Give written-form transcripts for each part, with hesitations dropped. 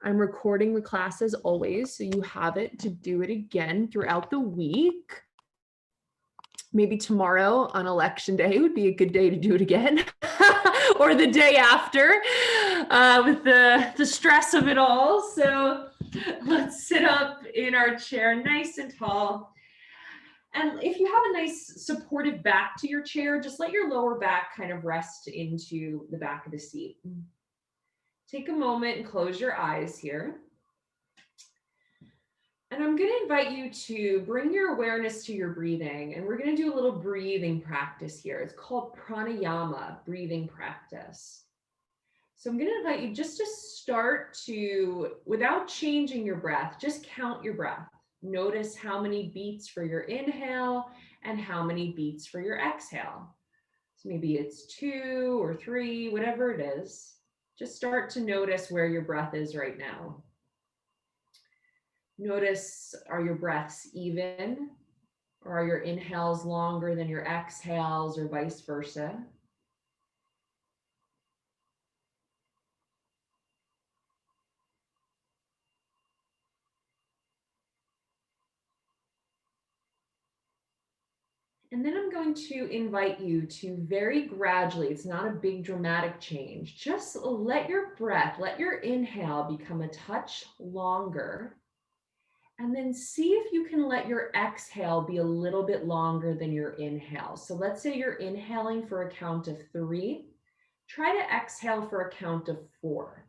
I'm recording the class as always, so you have it to do it again throughout the week. Maybe tomorrow on election day would be a good day to do it again, or the day after with the stress of it all. So let's sit up in our chair nice and tall. And if you have a nice supportive back to your chair, just let your lower back kind of rest into the back of the seat. Take a moment and close your eyes here. And I'm going to invite you to bring your awareness to your breathing. And we're going to do a little breathing practice here. It's called pranayama, breathing practice. So I'm going to invite you just to start to, without changing your breath, just count your breath. Notice how many beats for your inhale and how many beats for your exhale. So maybe it's 2 or 3, whatever it is. Just start to notice where your breath is right now. Notice, are your breaths even? Or are your inhales longer than your exhales, or vice versa? And then I'm going to invite you to very gradually, it's not a big dramatic change, just let your breath, let your inhale become a touch longer. And then see if you can let your exhale be a little bit longer than your inhale. So let's say you're inhaling for a count of 3. Try to exhale for a count of 4.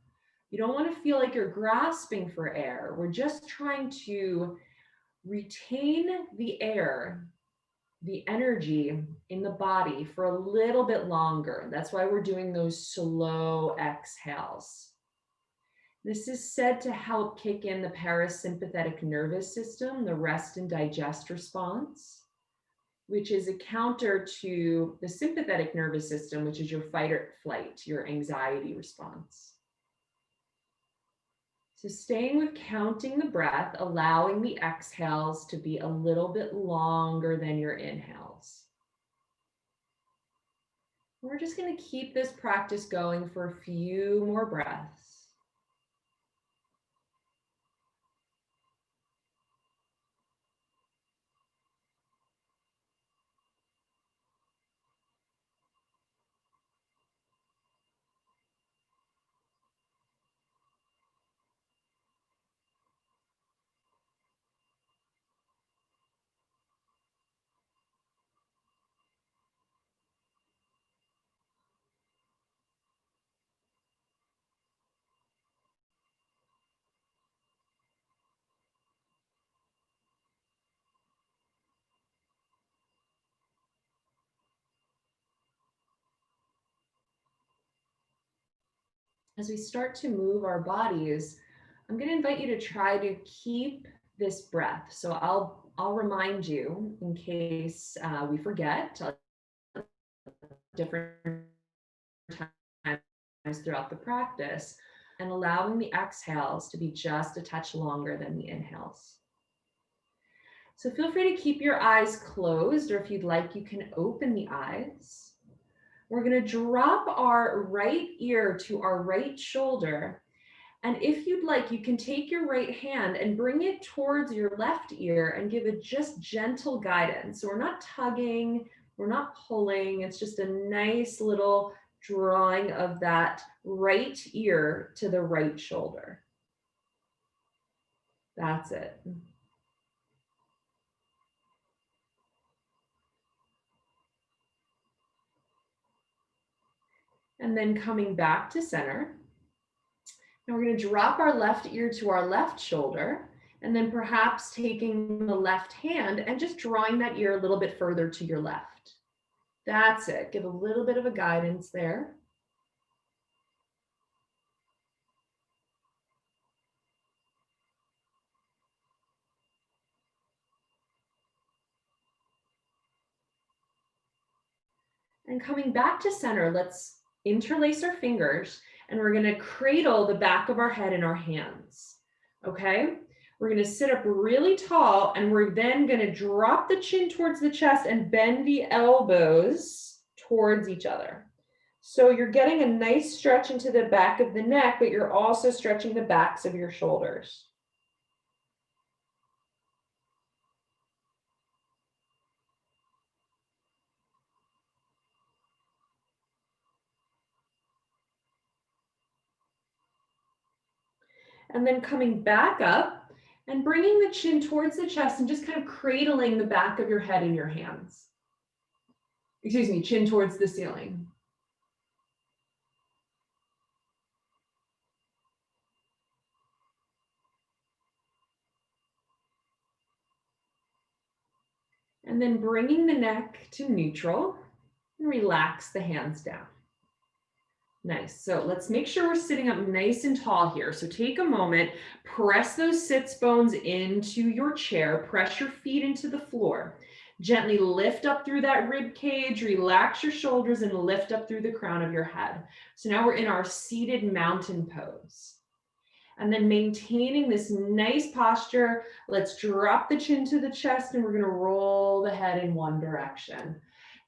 You don't want to feel like you're grasping for air. We're just trying to retain the air, the energy in the body for a little bit longer. That's why we're doing those slow exhales. This is said to help kick in the parasympathetic nervous system, the rest and digest response, which is a counter to the sympathetic nervous system, which is your fight or flight, your anxiety response. So staying with counting the breath, allowing the exhales to be a little bit longer than your inhales. We're just going to keep this practice going for a few more breaths. As we start to move our bodies, I'm going to invite you to try to keep this breath. So I'll remind you in case we forget different times throughout the practice, and allowing the exhales to be just a touch longer than the inhales. So feel free to keep your eyes closed, or if you'd like, you can open the eyes. We're going to drop our right ear to our right shoulder. And if you'd like, you can take your right hand and bring it towards your left ear and give it just gentle guidance. So we're not tugging, we're not pulling. It's just a nice little drawing of that right ear to the right shoulder. That's it. And then coming back to center. Now we're going to drop our left ear to our left shoulder, and then perhaps taking the left hand and just drawing that ear a little bit further to your left. That's it. Give a little bit of a guidance there. And coming back to center, let's interlace our fingers, and we're going to cradle the back of our head in our hands. Okay? We're going to sit up really tall, and we're then going to drop the chin towards the chest and bend the elbows towards each other. So you're getting a nice stretch into the back of the neck, but you're also stretching the backs of your shoulders. And then coming back up and bringing the chin towards the chest and just kind of cradling the back of your head in your hands. Excuse me, chin towards the ceiling. And then bringing the neck to neutral and relax the hands down. Nice. So let's make sure we're sitting up nice and tall here. So take a moment, press those sits bones into your chair, press your feet into the floor. Gently lift up through that rib cage, relax your shoulders and lift up through the crown of your head. So now we're in our seated mountain pose. And then maintaining this nice posture, let's drop the chin to the chest and we're going to roll the head in one direction.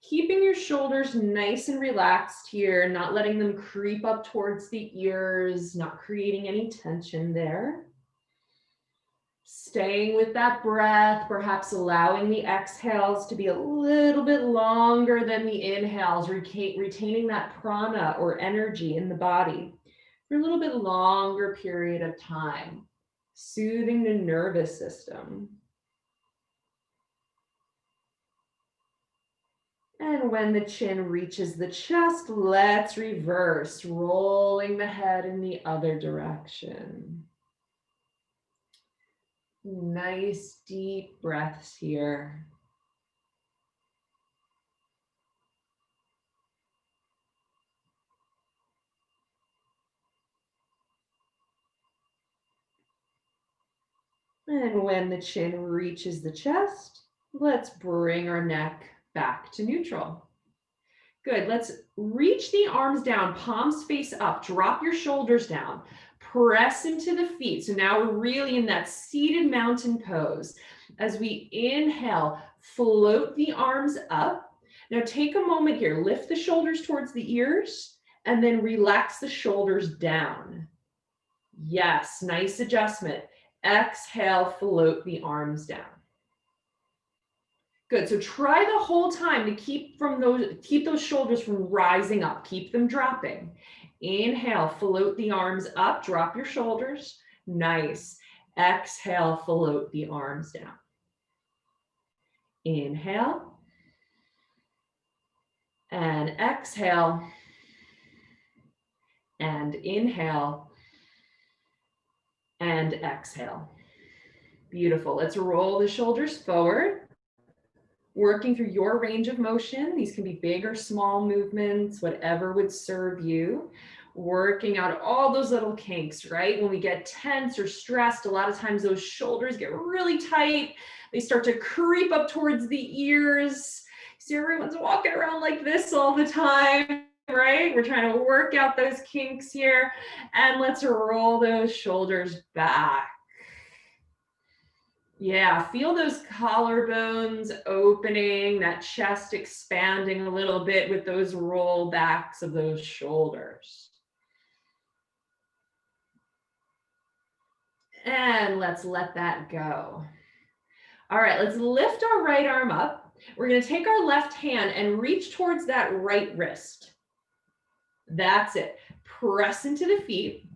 Keeping your shoulders nice and relaxed here, not letting them creep up towards the ears, not creating any tension there. Staying with that breath, perhaps allowing the exhales to be a little bit longer than the inhales, retaining that prana or energy in the body for a little bit longer period of time, soothing the nervous system. And when the chin reaches the chest, let's reverse, rolling the head in the other direction. Nice deep breaths here. And when the chin reaches the chest, let's bring our neck back to neutral. Good, let's reach the arms down, palms face up, drop your shoulders down, press into the feet. So now we're really in that seated mountain pose. As we inhale, float the arms up. Now take a moment here, lift the shoulders towards the ears and then relax the shoulders down. Yes, nice adjustment. Exhale, float the arms down. Good, so try the whole time to keep those shoulders from rising up, keep them dropping. Inhale, float the arms up, drop your shoulders. Nice. Exhale, float the arms down. Inhale. And exhale. And inhale. And exhale. Beautiful. Let's roll the shoulders forward. Working through your range of motion. These can be big or small movements, whatever would serve you. Working out all those little kinks, right? When we get tense or stressed, a lot of times those shoulders get really tight. They start to creep up towards the ears. See, everyone's walking around like this all the time, right? We're trying to work out those kinks here. And let's roll those shoulders back. Yeah, feel those collarbones opening, that chest expanding a little bit with those rollbacks of those shoulders. And let's let that go. All right, let's lift our right arm up. We're going to take our left hand and reach towards that right wrist. That's it. Press into the feet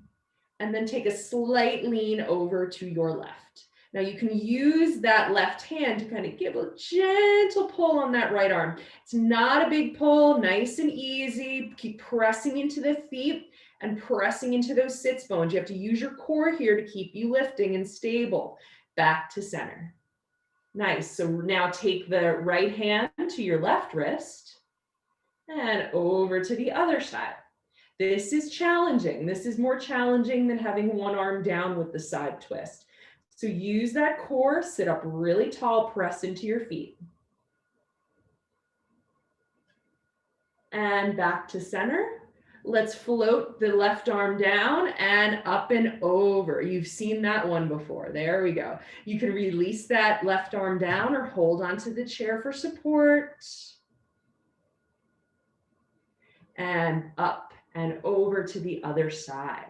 and then take a slight lean over to your left. Now you can use that left hand to kind of give a gentle pull on that right arm. It's not a big pull, nice and easy. Keep pressing into the feet and pressing into those sits bones. You have to use your core here to keep you lifting and stable. Back to center. Nice. So now take the right hand to your left wrist and over to the other side. This is challenging. This is more challenging than having one arm down with the side twist. So use that core, sit up really tall, press into your feet. And back to center. Let's float the left arm down and up and over. You've seen that one before. There we go. You can release that left arm down or hold onto the chair for support. and up and over to the other side.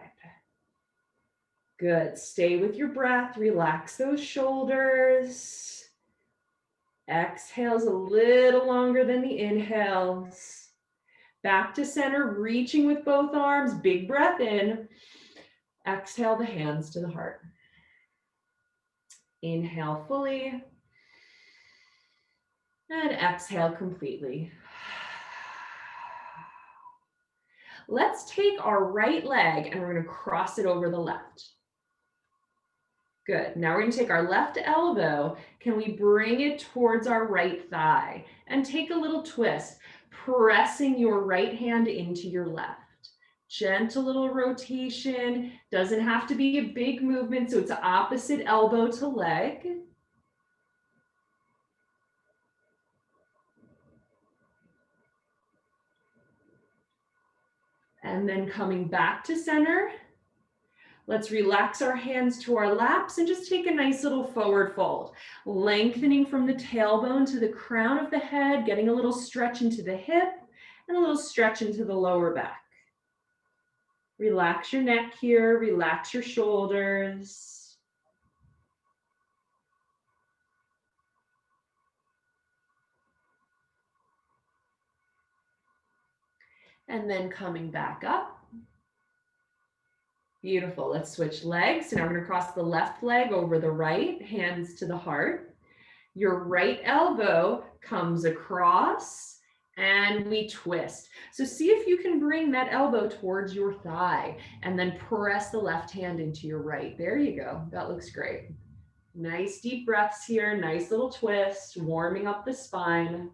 Good. Stay with your breath. Relax those shoulders. Exhales a little longer than the inhales. Back to center, reaching with both arms. Big breath in. Exhale the hands to the heart. Inhale fully. And exhale completely. Let's take our right leg and we're going to cross it over the left. Good. Now we're going to take our left elbow. Can we bring it towards our right thigh and take a little twist, pressing your right hand into your left. Gentle little rotation. Doesn't have to be a big movement, so it's opposite elbow to leg. And then coming back to center. Let's relax our hands to our laps and just take a nice little forward fold. Lengthening from the tailbone to the crown of the head, getting a little stretch into the hip and a little stretch into the lower back. Relax your neck here, relax your shoulders. And then coming back up. Beautiful. Let's switch legs. So now we're going to cross the left leg over the right, hands to the heart. Your right elbow comes across and we twist. So see if you can bring that elbow towards your thigh and then press the left hand into your right. There you go. That looks great. Nice deep breaths here. Nice little twist, warming up the spine.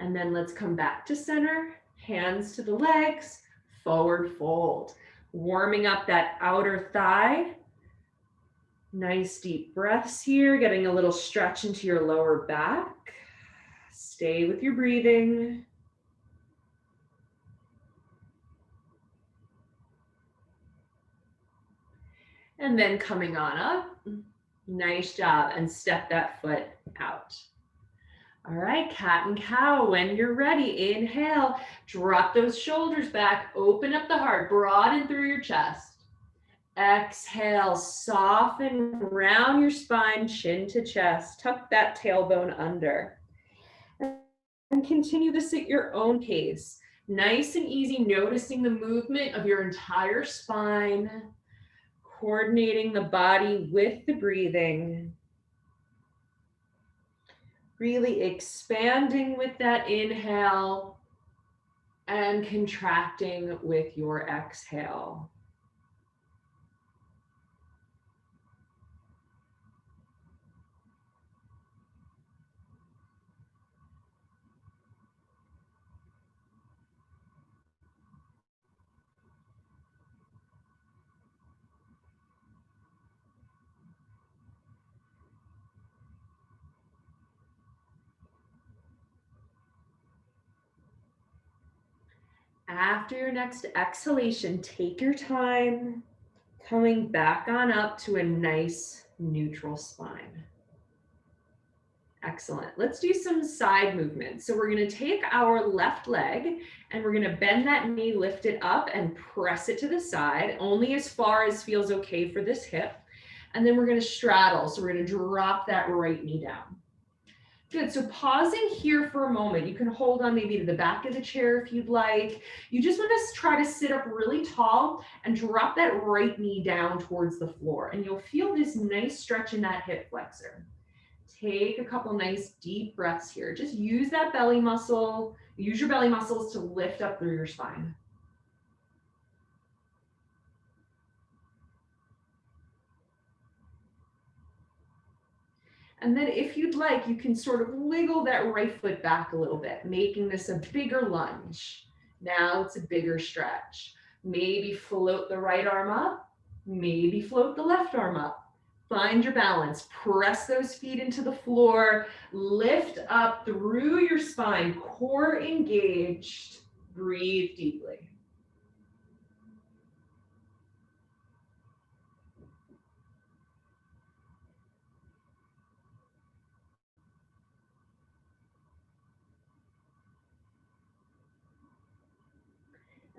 And then let's come back to center, hands to the legs, forward fold. Warming up that outer thigh. Nice deep breaths here, getting a little stretch into your lower back. Stay with your breathing. And then coming on up. Nice job. And step that foot out. All right, cat and cow, when you're ready, inhale, drop those shoulders back, open up the heart, broaden through your chest. Exhale, soften, round your spine, chin to chest, tuck that tailbone under. And continue this at your own pace. Nice and easy, noticing the movement of your entire spine, coordinating the body with the breathing. Really expanding with that inhale and contracting with your exhale. After your next exhalation, take your time, coming back on up to a nice neutral spine. Excellent. Let's do some side movements. So we're going to take our left leg and we're going to bend that knee, lift it up and press it to the side, only as far as feels okay for this hip. And then we're going to straddle. So we're going to drop that right knee down. Good. So pausing here for a moment, you can hold on maybe to the back of the chair if you'd like. You just want to try to sit up really tall and drop that right knee down towards the floor. And you'll feel this nice stretch in that hip flexor. Take a couple nice deep breaths here. Just use that belly muscle, use your belly muscles to lift up through your spine. And then if you'd like, you can sort of wiggle that right foot back a little bit, making this a bigger lunge. Now it's a bigger stretch. Maybe float the right arm up, maybe float the left arm up. Find your balance, press those feet into the floor, lift up through your spine, core engaged, breathe deeply.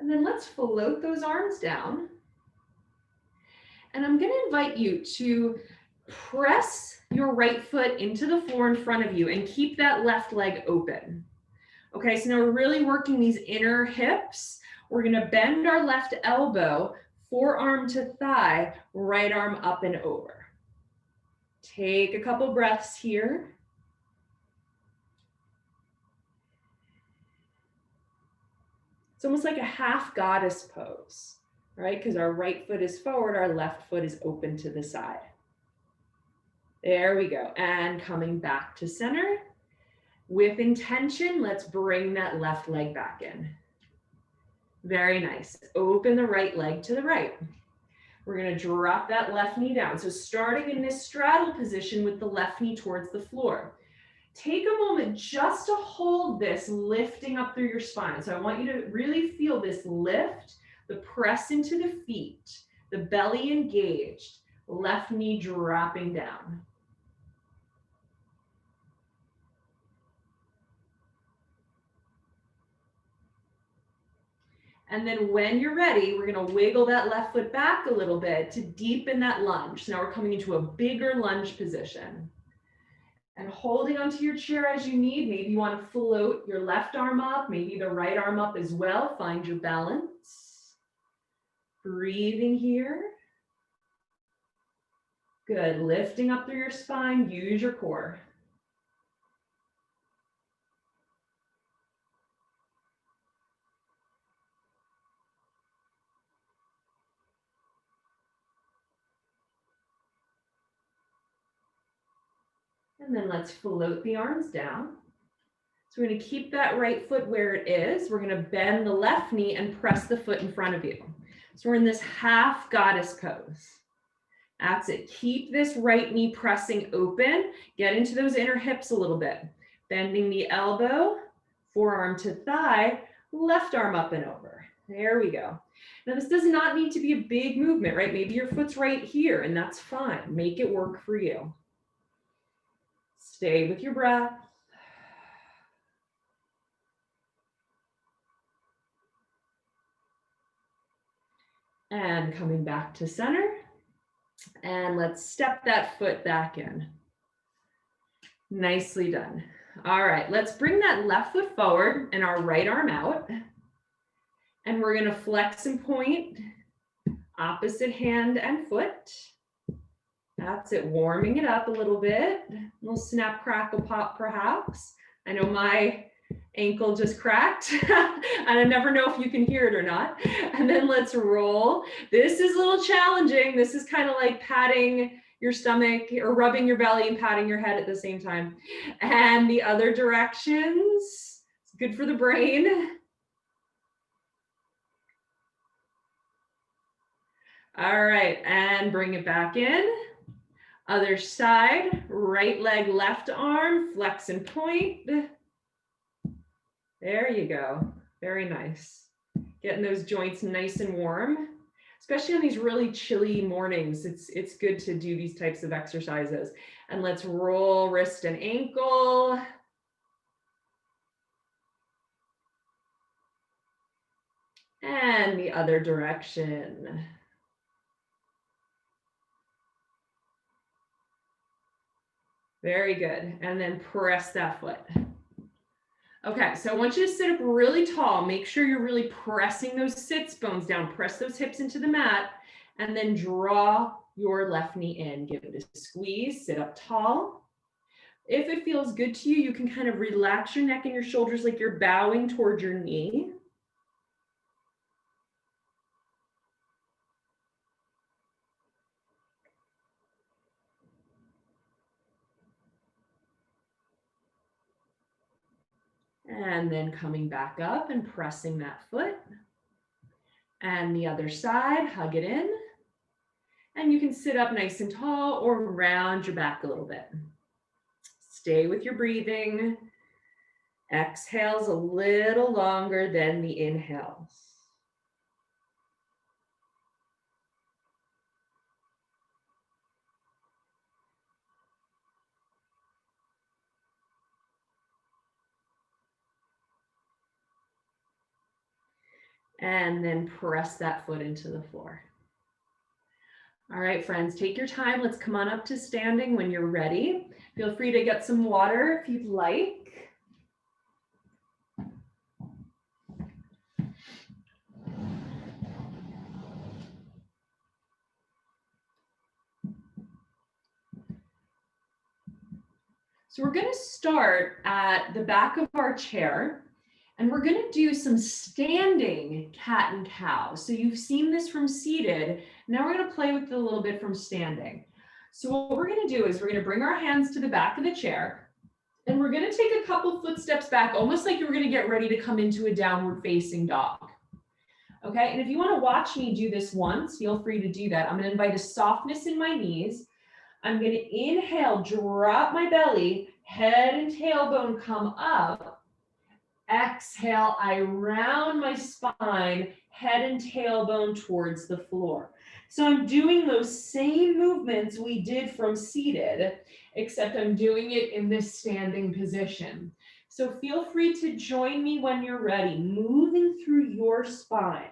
And then let's float those arms down. And I'm going to invite you to press your right foot into the floor in front of you and keep that left leg open. Okay, so now we're really working these inner hips. We're going to bend our left elbow, forearm to thigh, right arm up and over. Take a couple breaths here. It's almost like a half goddess pose, right? Because our right foot is forward, our left foot is open to the side. There we go. And coming back to center. With intention, let's bring that left leg back in. Very nice. Open the right leg to the right. We're going to drop that left knee down. So starting in this straddle position with the left knee towards the floor. Take a moment just to hold this lifting up through your spine. So I want you to really feel this lift, the press into the feet, the belly engaged, left knee dropping down. And then when you're ready, we're going to wiggle that left foot back a little bit to deepen that lunge. So now we're coming into a bigger lunge position. And holding onto your chair as you need. Maybe you want to float your left arm up, maybe the right arm up as well. Find your balance. Breathing here. Good. Lifting up through your spine. Use your core. And then let's float the arms down. So we're going to keep that right foot where it is. We're going to bend the left knee and press the foot in front of you. So we're in this half goddess pose. That's it. Keep this right knee pressing open. Get into those inner hips a little bit. Bending the elbow, forearm to thigh, left arm up and over. There we go. Now this does not need to be a big movement, right? Maybe your foot's right here and that's fine. Make it work for you. Stay with your breath. And coming back to center. And let's step that foot back in. Nicely done. All right, let's bring that left foot forward and our right arm out. And we're going to flex and point, opposite hand and foot. That's it, warming it up a little bit. A little snap, crackle, pop perhaps. I know my ankle just cracked and I never know if you can hear it or not. And then let's roll. This is a little challenging. This is kind of like patting your stomach or rubbing your belly and patting your head at the same time. And the other directions, it's good for the brain. All right, and bring it back in. Other side, right leg, left arm, flex and point. There you go. Very nice. Getting those joints nice and warm, especially on these really chilly mornings. It's good to do these types of exercises. And let's roll wrist and ankle. And the other direction. Very good. And then press that foot. Okay, so I want you to sit up really tall. Make sure you're really pressing those sits bones down. Press those hips into the mat and then draw your left knee in. Give it a squeeze, sit up tall. If it feels good to you, you can kind of relax your neck and your shoulders like you're bowing toward your knee. And then coming back up and pressing that foot. And the other side, hug it in. And you can sit up nice and tall or round your back a little bit. Stay with your breathing. Exhales a little longer than the inhales. And then press that foot into the floor. All right, friends, take your time. Let's come on up to standing when you're ready. Feel free to get some water if you'd like. So we're going to start at the back of our chair, and we're going to do some standing cat and cow. So you've seen this from seated. Now we're going to play with it a little bit from standing. So what we're going to do is we're going to bring our hands to the back of the chair, and we're going to take a couple footsteps back, almost like you're going to get ready to come into a downward facing dog. Okay, and if you want to watch me do this once, feel free to do that. I'm going to invite a softness in my knees. I'm going to inhale, drop my belly, head and tailbone come up. Exhale, I round my spine, head and tailbone towards the floor. So I'm doing those same movements we did from seated, except I'm doing it in this standing position. So feel free to join me when you're ready, moving through your spine.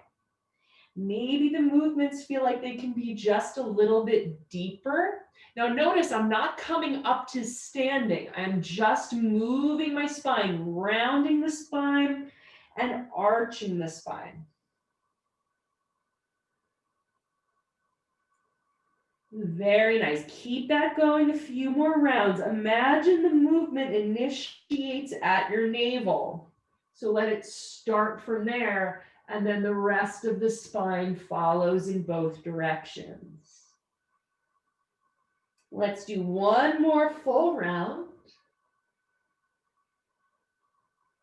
Maybe the movements feel like they can be just a little bit deeper. Now notice I'm not coming up to standing. I'm just moving my spine, rounding the spine and arching the spine. Very nice. Keep that going a few more rounds. Imagine the movement initiates at your navel. So let it start from there, and then the rest of the spine follows in both directions. Let's do one more full round.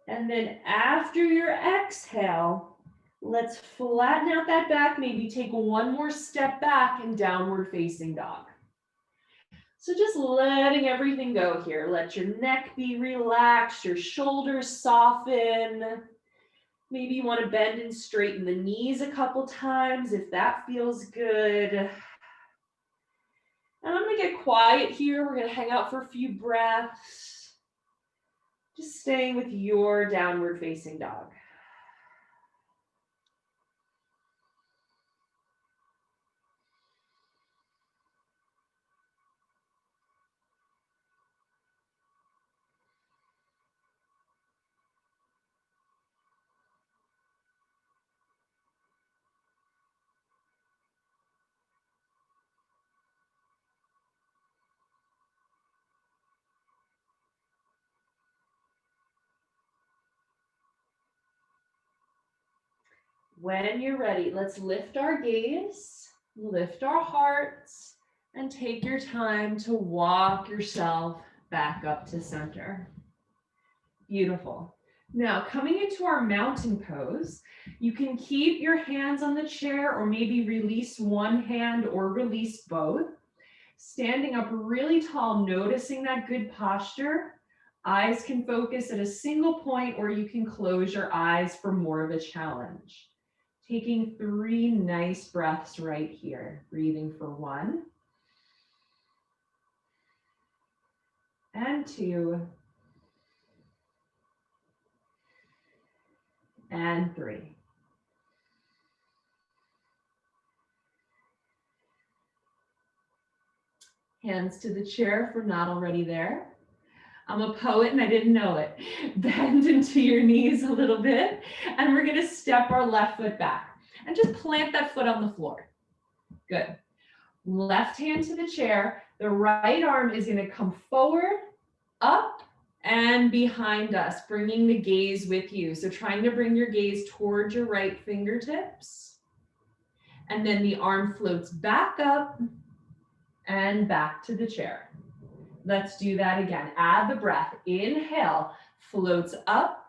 And then after your exhale, let's flatten out that back, maybe take one more step back in downward facing dog. So just letting everything go here. Let your neck be relaxed, your shoulders soften. Maybe you want to bend and straighten the knees a couple times if that feels good. And I'm going to get quiet here. We're going to hang out for a few breaths. Just staying with your downward facing dog. When you're ready, let's lift our gaze, lift our hearts, and take your time to walk yourself back up to center. Beautiful. Now, coming into our mountain pose, you can keep your hands on the chair or maybe release one hand or release both. Standing up really tall, noticing that good posture. Eyes can focus at a single point, or you can close your eyes for more of a challenge. Taking 3 nice breaths right here. Breathing for 1 and 2 and 3. Hands to the chair if we're not already there. I'm a poet and I didn't know it. Bend into your knees a little bit, and we're going to step our left foot back and just plant that foot on the floor. Good. Left hand to the chair. The right arm is going to come forward, up, and behind us, bringing the gaze with you. So trying to bring your gaze towards your right fingertips. And then the arm floats back up and back to the chair. Let's do that again. Add the breath. Inhale, floats up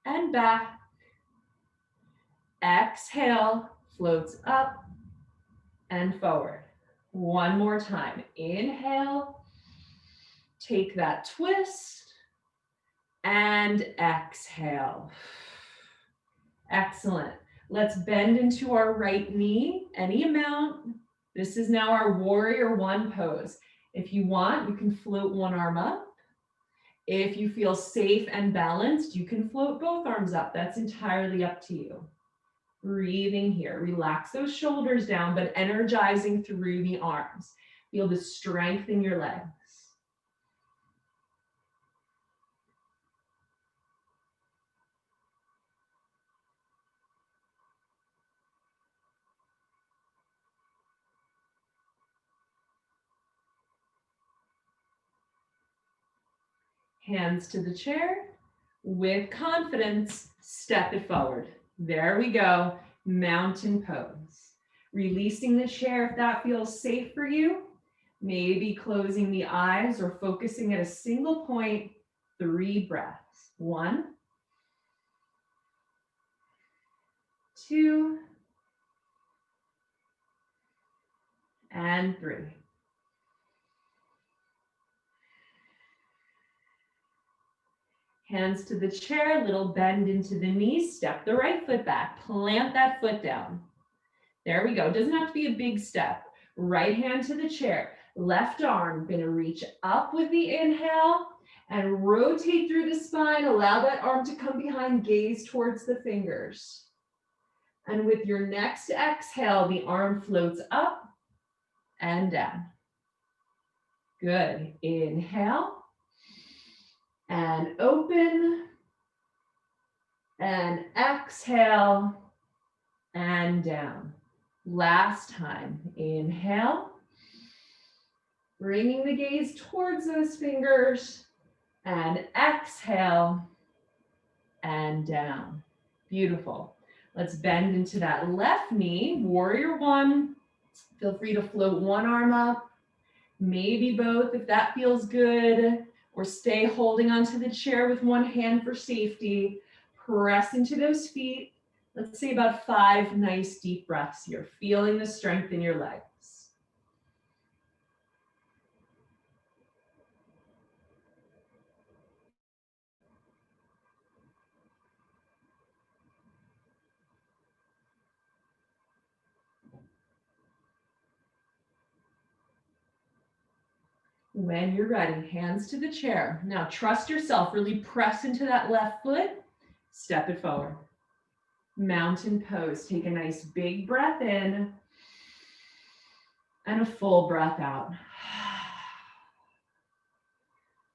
and back. Exhale, floats up and forward. One more time. Inhale, take that twist, and exhale. Excellent. Let's bend into our right knee, any amount. This is now our warrior 1 pose. If you want, you can float one arm up. If you feel safe and balanced, you can float both arms up. That's entirely up to you. Breathing here. Relax those shoulders down, but energizing through the arms. Feel the strength in your legs. Hands to the chair. With confidence, step it forward. There we go. Mountain pose. Releasing the chair if that feels safe for you. Maybe closing the eyes or focusing at a single point. 3 breaths. 1, 2, and 3. Hands to the chair, little bend into the knees, step the right foot back, plant that foot down. There we go. Doesn't have to be a big step. Right hand to the chair, left arm, gonna reach up with the inhale and rotate through the spine. Allow that arm to come behind, gaze towards the fingers. And with your next exhale, the arm floats up and down. Good. Inhale. And open, and exhale, and down. Last time, inhale, bringing the gaze towards those fingers, and exhale, and down. Beautiful. Let's bend into that left knee, warrior 1. Feel free to float one arm up, maybe both if that feels good. Or stay holding onto the chair with one hand for safety. Press into those feet. Let's say about 5 nice deep breaths here, feeling the strength in your legs. When you're ready, hands to the chair. Now trust yourself, really press into that left foot, step it forward. Mountain pose, take a nice big breath in and a full breath out.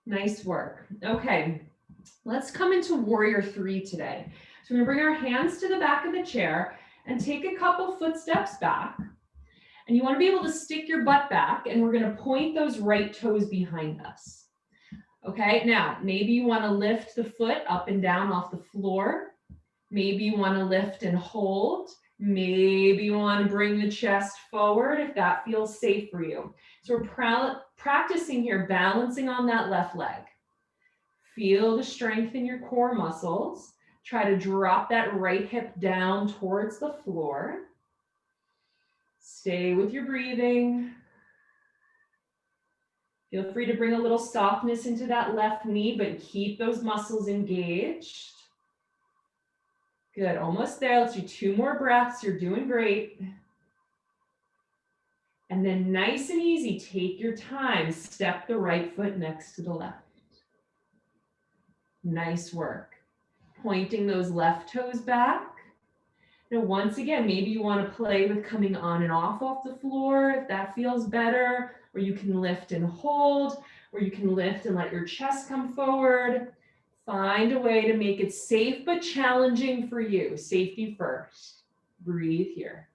Nice work. Okay, let's come into warrior 3 today. So we're gonna bring our hands to the back of the chair and take a couple footsteps back. And you want to be able to stick your butt back, and we're going to point those right toes behind us. Okay, now maybe you want to lift the foot up and down off the floor. Maybe you want to lift and hold. Maybe you want to bring the chest forward if that feels safe for you. So we're practicing here, balancing on that left leg. Feel the strength in your core muscles. Try to drop that right hip down towards the floor. Stay with your breathing. Feel free to bring a little softness into that left knee, but keep those muscles engaged. Good, almost there. Let's do 2 more breaths. You're doing great. And then nice and easy, take your time. Step the right foot next to the left. Nice work. Pointing those left toes back. Now, once again, maybe you want to play with coming on and off the floor if that feels better, or you can lift and hold, or you can lift and let your chest come forward. Find a way to make it safe but challenging for you. Safety first. Breathe here.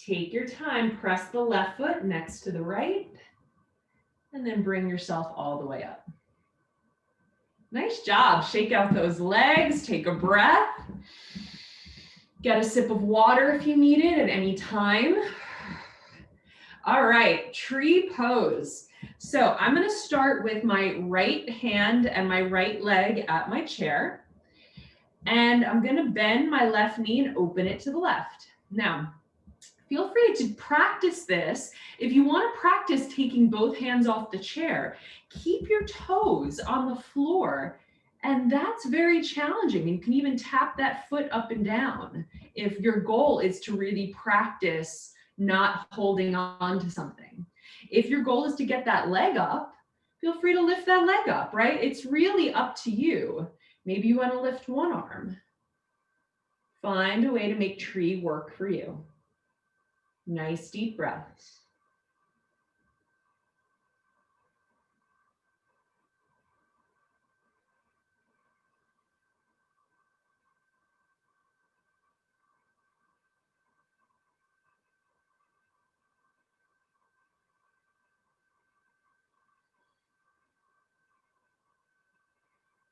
Take your time, press the left foot next to the right, and then bring yourself all the way up. Nice job. Shake out those legs, take a breath. Get a sip of water if you need it at any time. All right, tree pose. So I'm gonna start with my right hand and my right leg at my chair. And I'm gonna bend my left knee and open it to the left. Now, feel free to practice this. If you want to practice taking both hands off the chair, keep your toes on the floor. And that's very challenging. You can even tap that foot up and down. if your goal is to really practice not holding on to something. If your goal is to get that leg up, feel free to lift that leg up, right? It's really up to you. Maybe you want to lift one arm. Find a way to make tree work for you. Nice deep breaths.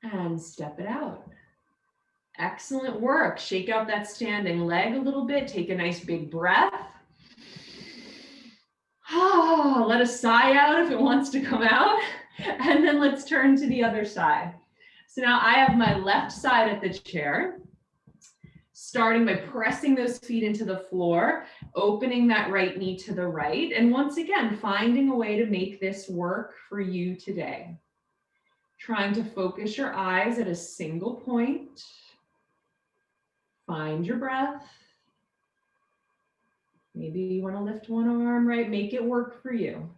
And step it out. Excellent work. Shake out that standing leg a little bit. Take a nice big breath. Let a sigh out if it wants to come out. And then let's turn to the other side. So now I have my left side at the chair, starting by pressing those feet into the floor, opening that right knee to the right. And once again, finding a way to make this work for you today. Trying to focus your eyes at a single point. Find your breath. Maybe you want to lift one arm, right? Make it work for you.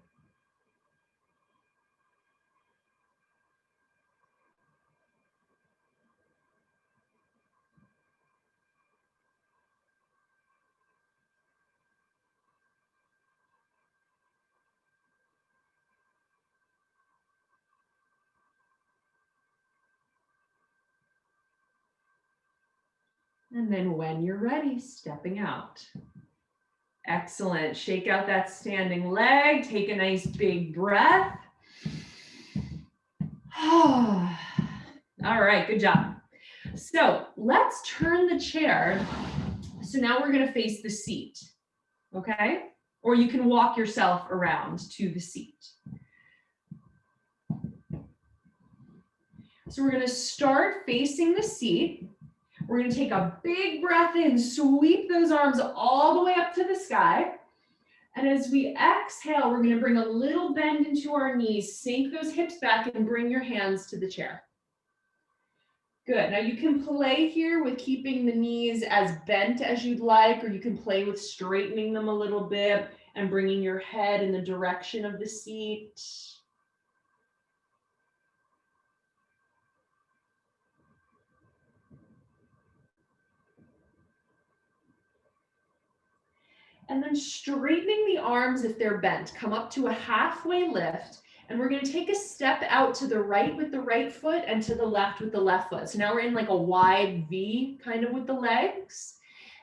And then when you're ready, stepping out. Excellent. Shake out that standing leg. Take a nice big breath. All right, good job. So let's turn the chair. So now we're going to face the seat, okay? Or you can walk yourself around to the seat. So we're going to start facing the seat. We're going to take a big breath in, sweep those arms all the way up to the sky. And as we exhale, we're going to bring a little bend into our knees, sink those hips back and bring your hands to the chair. Good. Now you can play here with keeping the knees as bent as you'd like, or you can play with straightening them a little bit and bringing your head in the direction of the seat. And then straightening the arms if they're bent. Come up to a halfway lift. And we're going to take a step out to the right with the right foot and to the left with the left foot. So now we're in like a wide V kind of with the legs.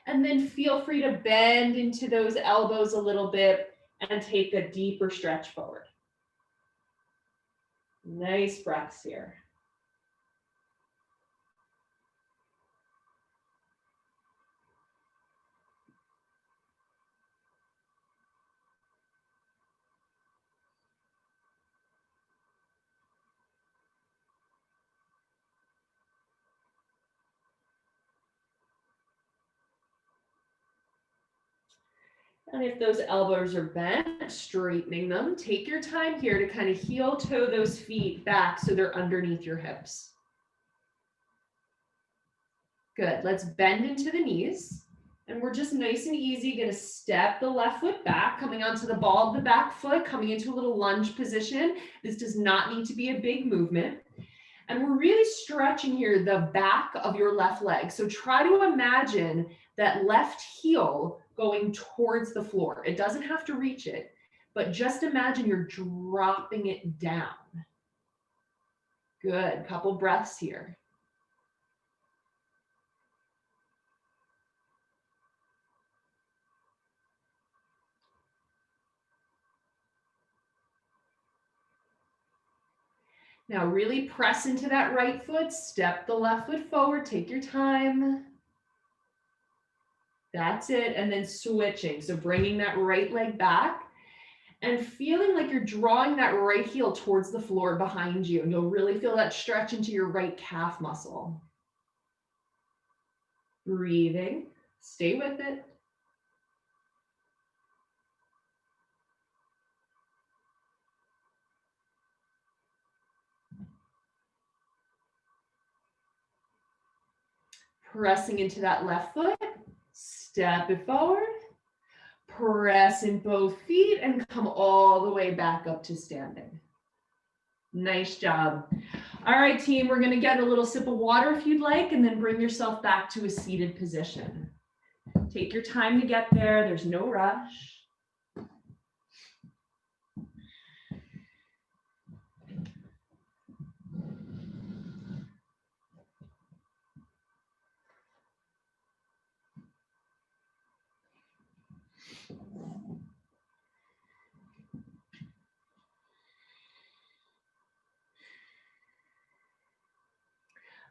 And then feel free to bend into those elbows a little bit and take a deeper stretch forward. Nice breaths here. And if those elbows are bent, straightening them, take your time here to kind of heel toe those feet back so they're underneath your hips. Good, let's bend into the knees. And we're just nice and easy gonna step the left foot back, coming onto the ball of the back foot, coming into a little lunge position. This does not need to be a big movement. And we're really stretching here the back of your left leg. So try to imagine that left heel going towards the floor. It doesn't have to reach it, but just imagine you're dropping it down. Good, couple breaths here. Now really press into that right foot, step the left foot forward, take your time. That's it, and then switching. So bringing that right leg back and feeling like you're drawing that right heel towards the floor behind you. And you'll really feel that stretch into your right calf muscle. Breathing, stay with it. Pressing into that left foot. Step it forward. Press in both feet and come all the way back up to standing. Nice job. All right, team, we're gonna get a little sip of water if you'd like, and then bring yourself back to a seated position. Take your time to get there. There's no rush.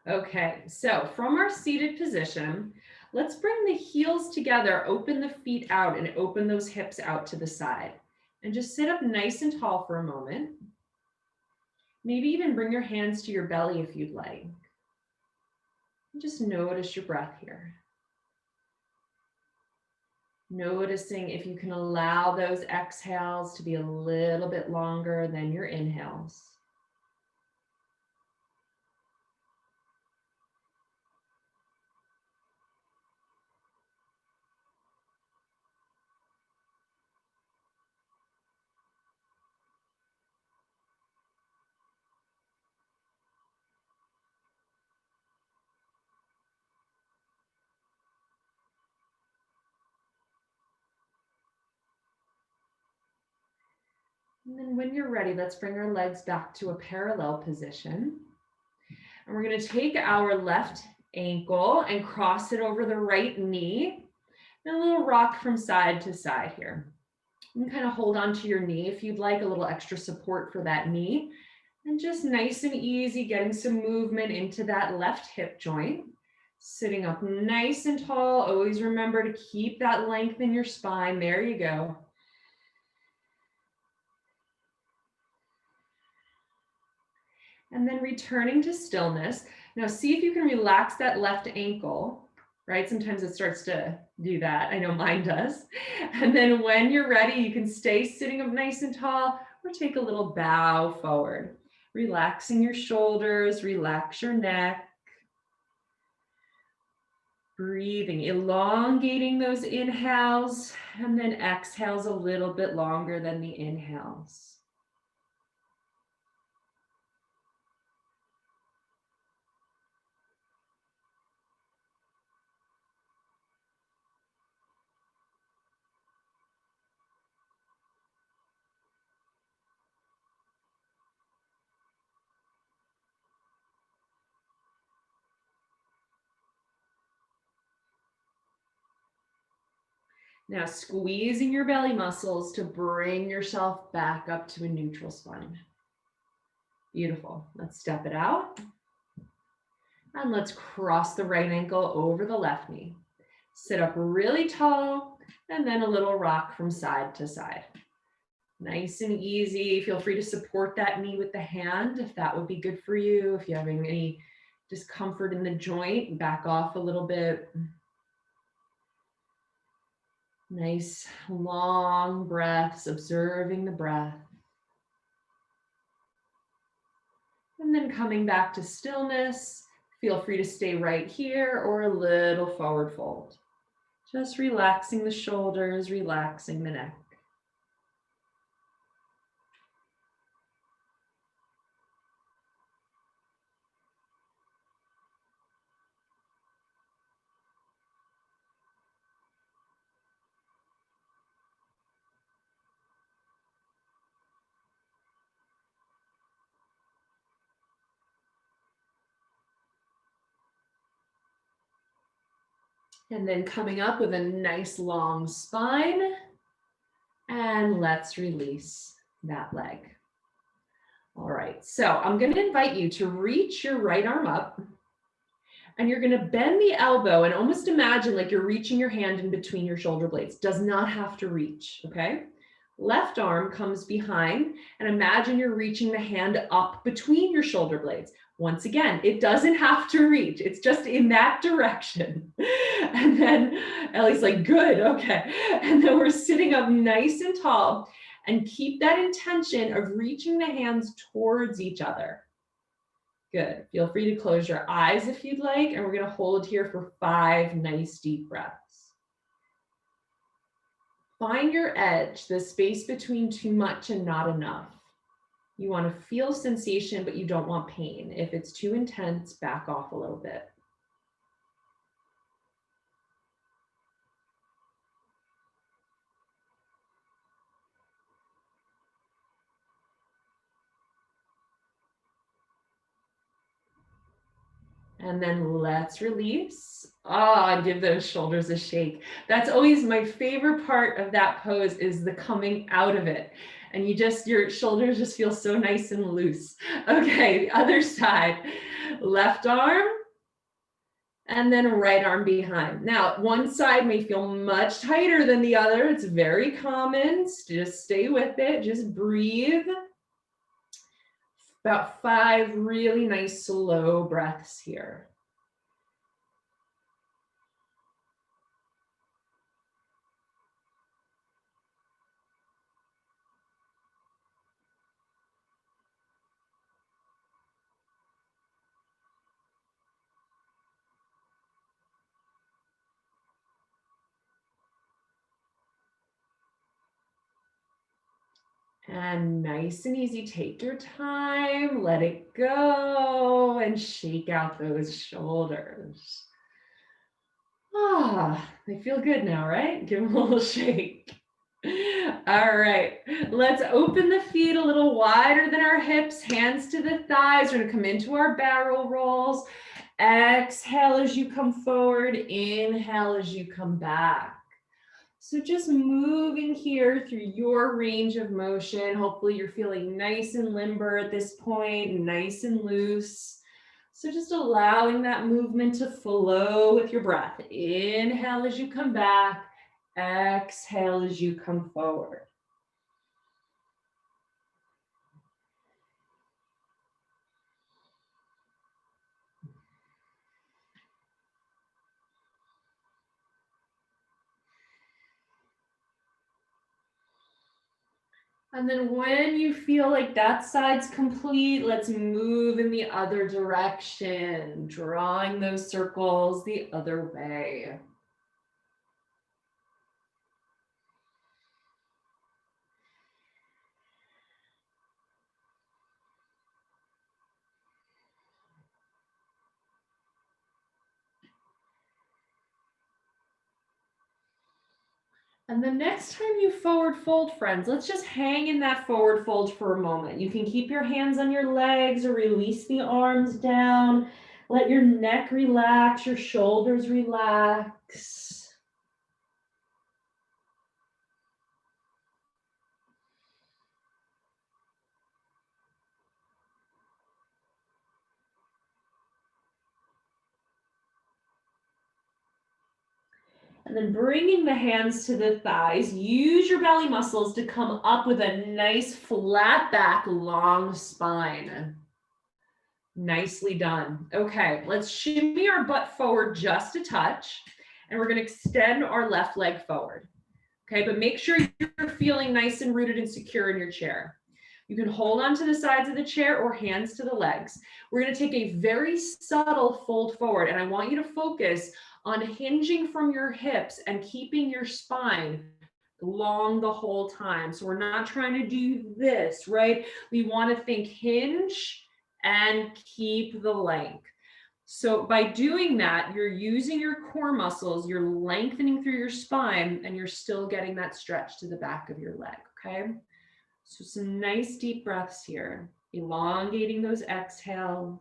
Okay, so from our seated position, let's bring the heels together, open the feet out and open those hips out to the side. And just sit up nice and tall for a moment. Maybe even bring your hands to your belly if you'd like. And just notice your breath here. Noticing if you can allow those exhales to be a little bit longer than your inhales. And then when you're ready, let's bring our legs back to a parallel position. And we're going to take our left ankle and cross it over the right knee. And a little rock from side to side here. You can kind of hold on to your knee if you'd like, a little extra support for that knee. And just nice and easy, getting some movement into that left hip joint. Sitting up nice and tall. Always remember to keep that length in your spine. There you go. And then returning to stillness. Now see if you can relax that left ankle, right? Sometimes it starts to do that. I know mine does. And then when you're ready, you can stay sitting up nice and tall or take a little bow forward. Relaxing your shoulders, relax your neck. Breathing, elongating those inhales, and then exhales a little bit longer than the inhales. Now squeezing your belly muscles to bring yourself back up to a neutral spine. Beautiful. Let's step it out. And let's cross the right ankle over the left knee. Sit up really tall and then a little rock from side to side. Nice and easy. Feel free to support that knee with the hand if that would be good for you. If you're having any discomfort in the joint, back off a little bit. Nice long breaths, observing the breath. And then coming back to stillness, feel free to stay right here or a little forward fold. Just relaxing the shoulders, relaxing the neck. And then coming up with a nice long spine. And let's release that leg. All right, so I'm going to invite you to reach your right arm up. And you're going to bend the elbow and almost imagine like you're reaching your hand in between your shoulder blades. Does not have to reach, okay? Left arm comes behind and imagine you're reaching the hand up between your shoulder blades. Once again, it doesn't have to reach. It's just in that direction. And then Ellie's like, good, okay. And then we're sitting up nice and tall and keep that intention of reaching the hands towards each other. Good. Feel free to close your eyes if you'd like. And we're going to hold here for 5 nice deep breaths. Find your edge, the space between too much and not enough. You want to feel sensation, but you don't want pain. If it's too intense, back off a little bit. And then let's release. Give those shoulders a shake. That's always my favorite part of that pose, is the coming out of it. And your shoulders just feel so nice and loose. Okay, the other side. Left arm, and then right arm behind. Now, one side may feel much tighter than the other. It's very common. Just stay with it. Just breathe. About 5 really nice slow breaths here. And nice and easy, take your time, let it go, and shake out those shoulders. They feel good now, right? Give them a little shake. All right, let's open the feet a little wider than our hips, hands to the thighs. We're gonna come into our barrel rolls. Exhale as you come forward, inhale as you come back. So just moving here through your range of motion. Hopefully you're feeling nice and limber at this point, nice and loose. So just allowing that movement to flow with your breath. Inhale as you come back, exhale as you come forward. And then when you feel like that side's complete, let's move in the other direction, drawing those circles the other way. And the next time you forward fold, friends, let's just hang in that forward fold for a moment. You can keep your hands on your legs or release the arms down. Let your neck relax, your shoulders relax. And then bringing the hands to the thighs, use your belly muscles to come up with a nice flat back, long spine. Nicely done. Okay, let's shimmy our butt forward just a touch, and we're going to extend our left leg forward. Okay, but make sure you're feeling nice and rooted and secure in your chair. You can hold on to the sides of the chair or hands to the legs. We're going to take a very subtle fold forward, and I want you to focus on hinging from your hips and keeping your spine long the whole time. So we're not trying to do this, right? We want to think hinge and keep the length. So by doing that, you're using your core muscles, you're lengthening through your spine, and you're still getting that stretch to the back of your leg, okay? So some nice deep breaths here, elongating those exhales.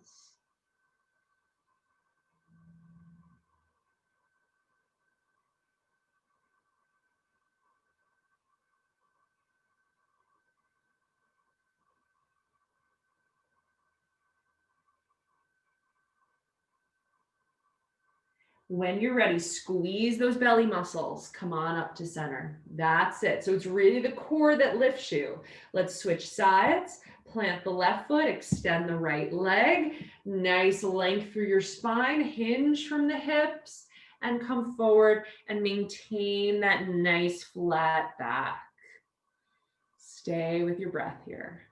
When you're ready, squeeze those belly muscles. Come on up to center. That's it. So it's really the core that lifts you. Let's switch sides. Plant the left foot, extend the right leg. Nice length through your spine, hinge from the hips, and come forward and maintain that nice flat back. Stay with your breath here.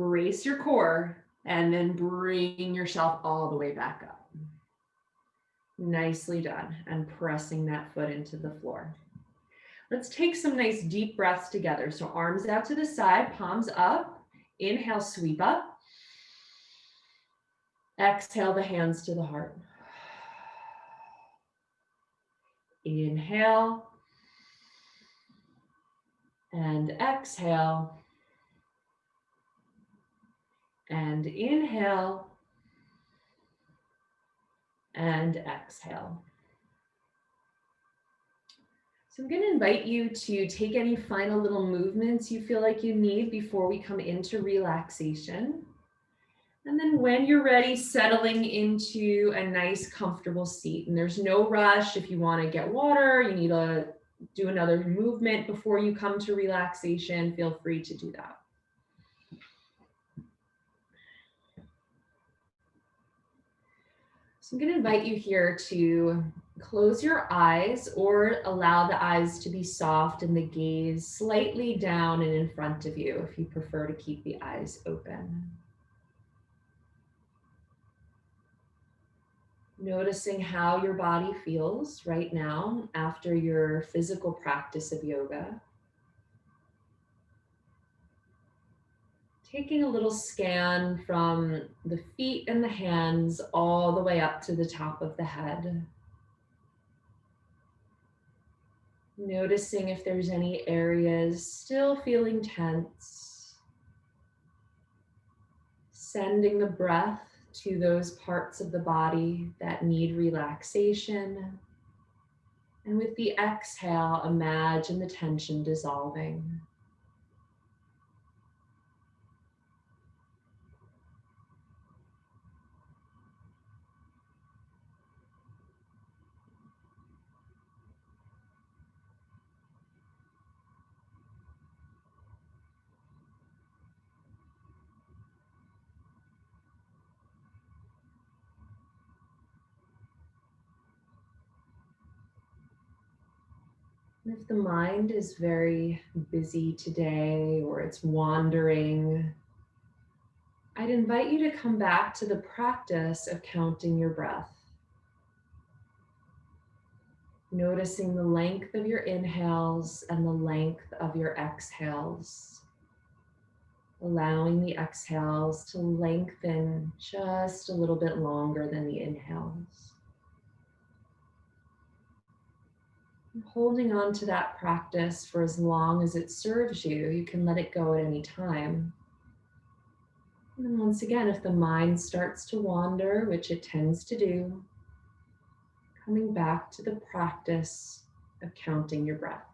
Brace your core and then bring yourself all the way back up. Nicely done. And pressing that foot into the floor. Let's take some nice deep breaths together. So arms out to the side, palms up. Inhale, sweep up. Exhale the hands to the heart. Inhale. And exhale. And inhale. And exhale. So I'm going to invite you to take any final little movements you feel like you need before we come into relaxation. And then when you're ready, settling into a nice, comfortable seat. And there's no rush. If you want to get water, you need to do another movement before you come to relaxation, feel free to do that. So I'm going to invite you here to close your eyes or allow the eyes to be soft and the gaze slightly down and in front of you if you prefer to keep the eyes open. Noticing how your body feels right now after your physical practice of yoga. Taking a little scan from the feet and the hands all the way up to the top of the head. Noticing if there's any areas still feeling tense. Sending the breath to those parts of the body that need relaxation. And with the exhale, imagine the tension dissolving. If the mind is very busy today or it's wandering, I'd invite you to come back to the practice of counting your breath. Noticing the length of your inhales and the length of your exhales. Allowing the exhales to lengthen just a little bit longer than the inhales. Holding on to that practice for as long as it serves you. You can let it go at any time. And then once again, if the mind starts to wander, which it tends to do, coming back to the practice of counting your breath.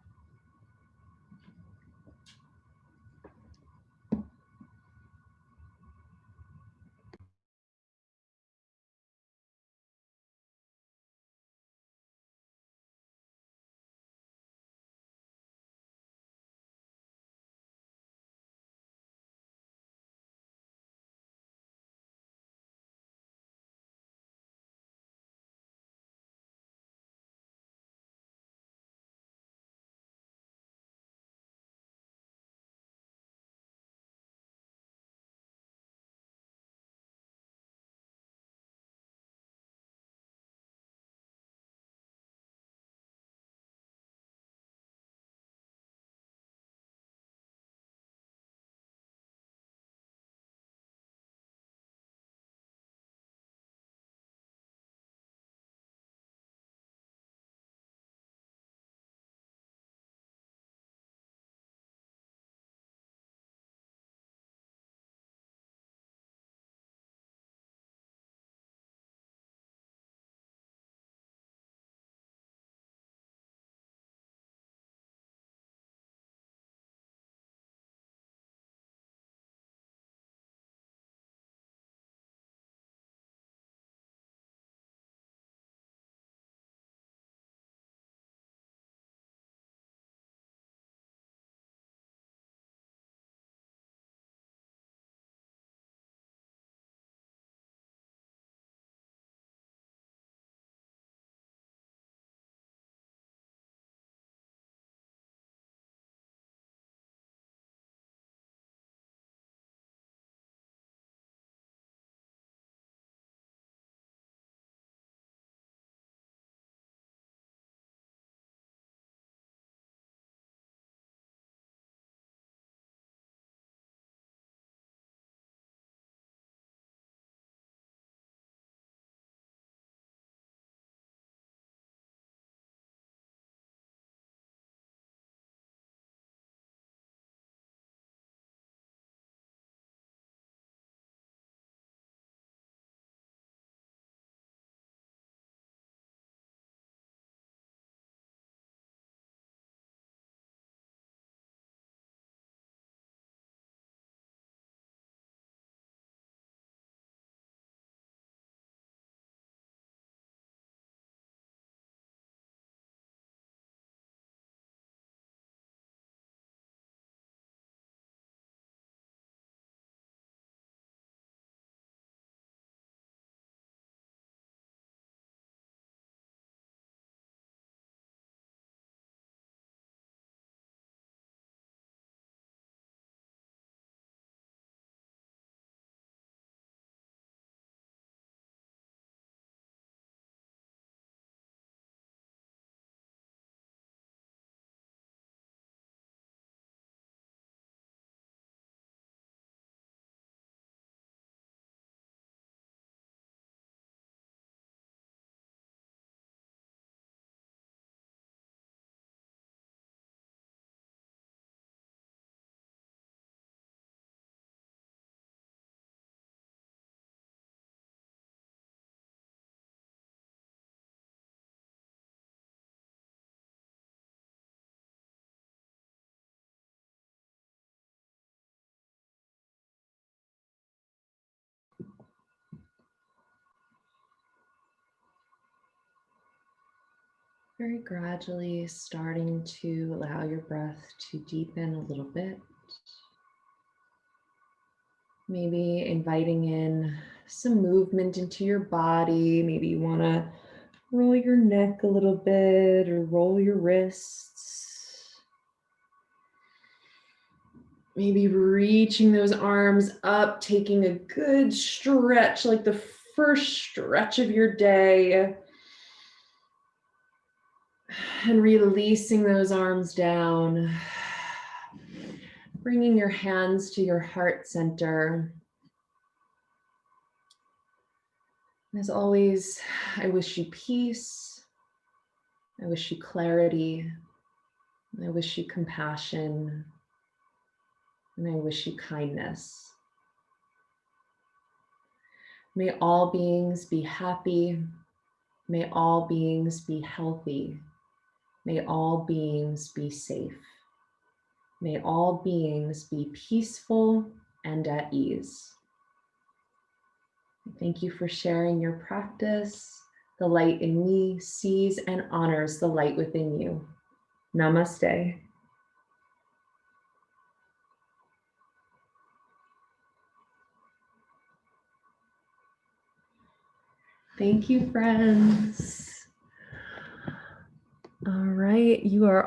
Very gradually starting to allow your breath to deepen a little bit. Maybe inviting in some movement into your body. Maybe you want to roll your neck a little bit or roll your wrists. Maybe reaching those arms up, taking a good stretch, like the first stretch of your day. And releasing those arms down. Bringing your hands to your heart center. As always, I wish you peace. I wish you clarity. I wish you compassion. And I wish you kindness. May all beings be happy. May all beings be healthy. May all beings be safe. May all beings be peaceful and at ease. Thank you for sharing your practice. The light in me sees and honors the light within you. Namaste. Thank you, friends. All right, you are